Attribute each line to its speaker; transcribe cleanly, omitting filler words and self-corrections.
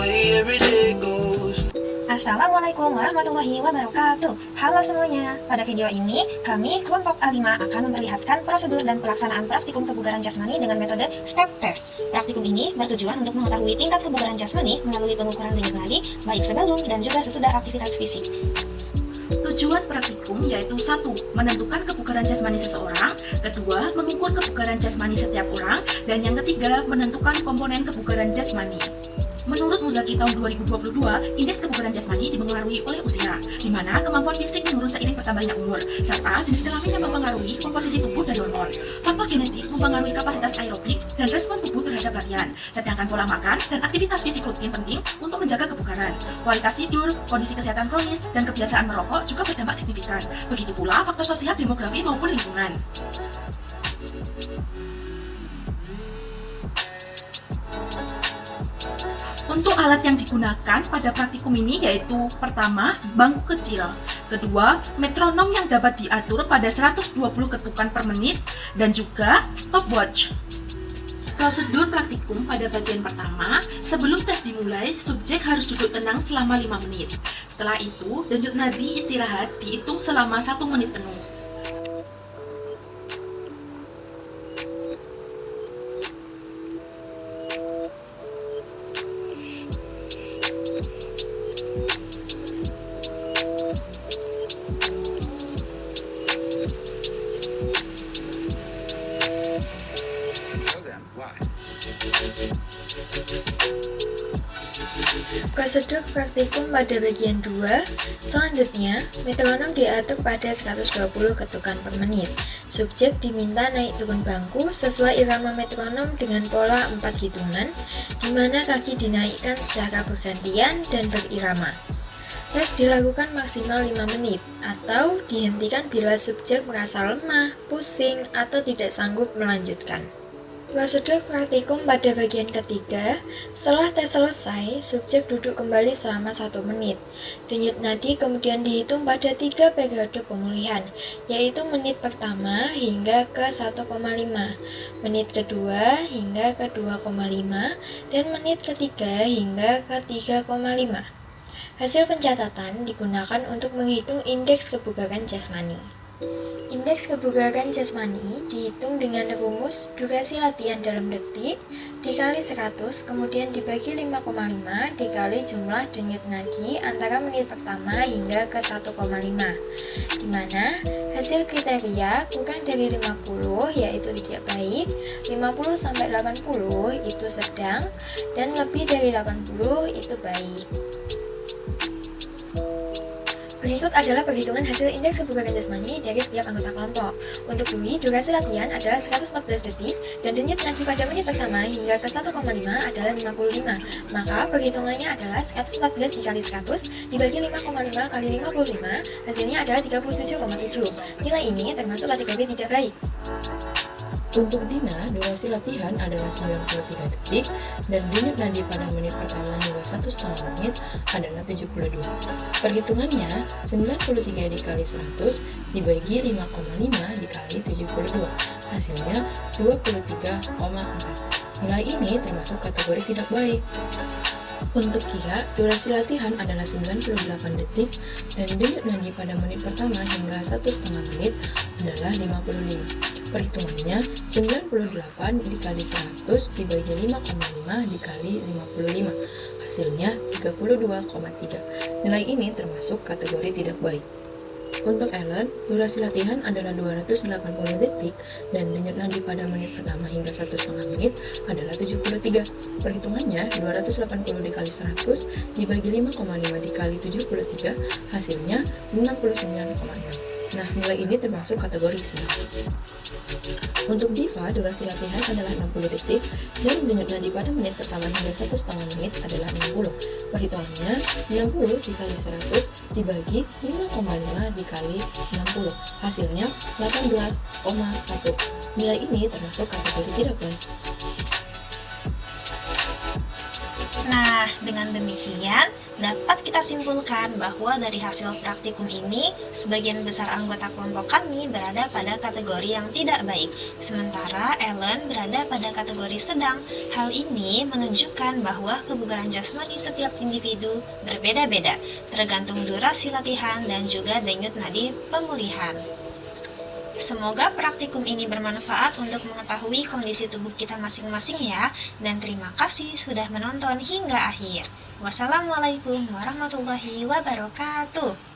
Speaker 1: way every day goes.
Speaker 2: Assalamualaikum warahmatullahi wabarakatuh. Halo semuanya, pada video ini kami kelompok A5 akan memperlihatkan prosedur dan pelaksanaan praktikum kebugaran jasmani dengan metode step test. Praktikum ini bertujuan untuk mengetahui tingkat kebugaran jasmani melalui pengukuran denyut nadi baik sebelum dan juga sesudah aktivitas fisik.
Speaker 3: Tujuan praktikum yaitu 1. Menentukan kebugaran jasmani seseorang, kedua, mengukur kebugaran jasmani setiap orang, dan yang ketiga, menentukan komponen kebugaran jasmani. Menurut Muzaki tahun 2022, indeks kebugaran jasmani dipengaruhi oleh usia, di mana kemampuan fisik menurun seiring bertambahnya umur, serta jenis kelamin yang mempengaruhi komposisi tubuh dan hormon. Faktor genetik mempengaruhi kapasitas aerobik dan respon tubuh terhadap latihan, sedangkan pola makan dan aktivitas fisik rutin penting untuk menjaga kebugaran. Kualitas tidur, kondisi kesehatan kronis, dan kebiasaan merokok juga berdampak signifikan. Begitu pula faktor sosial, demografi maupun lingkungan. Untuk alat yang digunakan pada praktikum ini yaitu pertama, bangku kecil, kedua, metronom yang dapat diatur pada 120 ketukan per menit, dan juga stopwatch. Prosedur praktikum pada bagian pertama, sebelum tes dimulai, subjek harus duduk tenang selama 5 menit. Setelah itu, denyut nadi istirahat dihitung selama 1 menit penuh.
Speaker 4: Prosedur praktikum pada bagian 2, selanjutnya metronom diatur pada 120 ketukan per menit. Subjek diminta naik turun bangku sesuai irama metronom dengan pola 4 hitungan, di mana kaki dinaikkan secara bergantian dan berirama. Tes dilakukan maksimal 5 menit, atau dihentikan bila subjek merasa lemah, pusing, atau tidak sanggup melanjutkan. Prosedur praktikum pada bagian ketiga, setelah tes selesai, subjek duduk kembali selama 1 menit. Denyut nadi kemudian dihitung pada 3 periode pemulihan, yaitu menit pertama hingga ke 1,5, menit kedua hingga ke 2,5, dan menit ketiga hingga ke 3,5. Hasil pencatatan digunakan untuk menghitung indeks kebugaran jasmani. Indeks kebugaran jasmani dihitung dengan rumus durasi latihan dalam detik dikali 100 kemudian dibagi 5,5 dikali jumlah denyut nadi antara menit pertama hingga ke 1,5, di mana hasil kriteria kurang dari 50 yaitu tidak baik, 50-80 itu sedang, dan lebih dari 80 itu baik. Berikut adalah perhitungan hasil indeks kebugaran jasmani dari setiap anggota kelompok. Untuk Dwi, durasi latihan adalah 114 detik dan denyut nadi pada menit pertama hingga ke 1,5 adalah 55. Maka perhitungannya adalah 114 dikali 100 dibagi 5,5 kali 55, hasilnya adalah 37,7. Nilai ini termasuk kategori tidak baik.
Speaker 5: Untuk Dina, durasi latihan adalah 93 detik dan denyut nadi pada menit pertama hingga 1,5 menit adalah 72. Perhitungannya, 93 dikali 100 dibagi 5,5 dikali 72, hasilnya 23,4. Nilai ini termasuk kategori tidak baik. Untuk Kia, durasi latihan adalah 98 detik dan denyut nadi pada menit pertama hingga 1,5 menit adalah 55. Perhitungannya 98 dikali 100 dibagi 5,5 dikali 55, hasilnya 32,3. Nilai ini termasuk kategori tidak baik. Untuk Ellen, durasi latihan adalah 280 detik dan denyut nadi pada menit pertama hingga 1,5 menit adalah 73. Perhitungannya 280 dikali 100 dibagi 5,5 dikali 73, hasilnya 69,6. Nah, nilai ini termasuk kategori sedang. Untuk Diva, durasi latihan adalah 60 detik dan denyut nadi pada menit pertama hingga 1,5 menit adalah 60. Perhitungannya 60 dikali 100 dibagi 5,5 dikali 60, hasilnya 18,1. Nilai ini termasuk kategori tidak baik.
Speaker 2: Nah, dengan demikian Dapat kita simpulkan bahwa dari hasil praktikum ini, sebagian besar anggota kelompok kami berada pada kategori yang tidak baik, sementara Ellen berada pada kategori sedang. Hal ini menunjukkan bahwa kebugaran jasmani setiap individu berbeda-beda, tergantung durasi latihan dan juga denyut nadi pemulihan. Semoga praktikum ini bermanfaat untuk mengetahui kondisi tubuh kita masing-masing ya, dan terima kasih sudah menonton hingga akhir. Wassalamualaikum warahmatullahi wabarakatuh.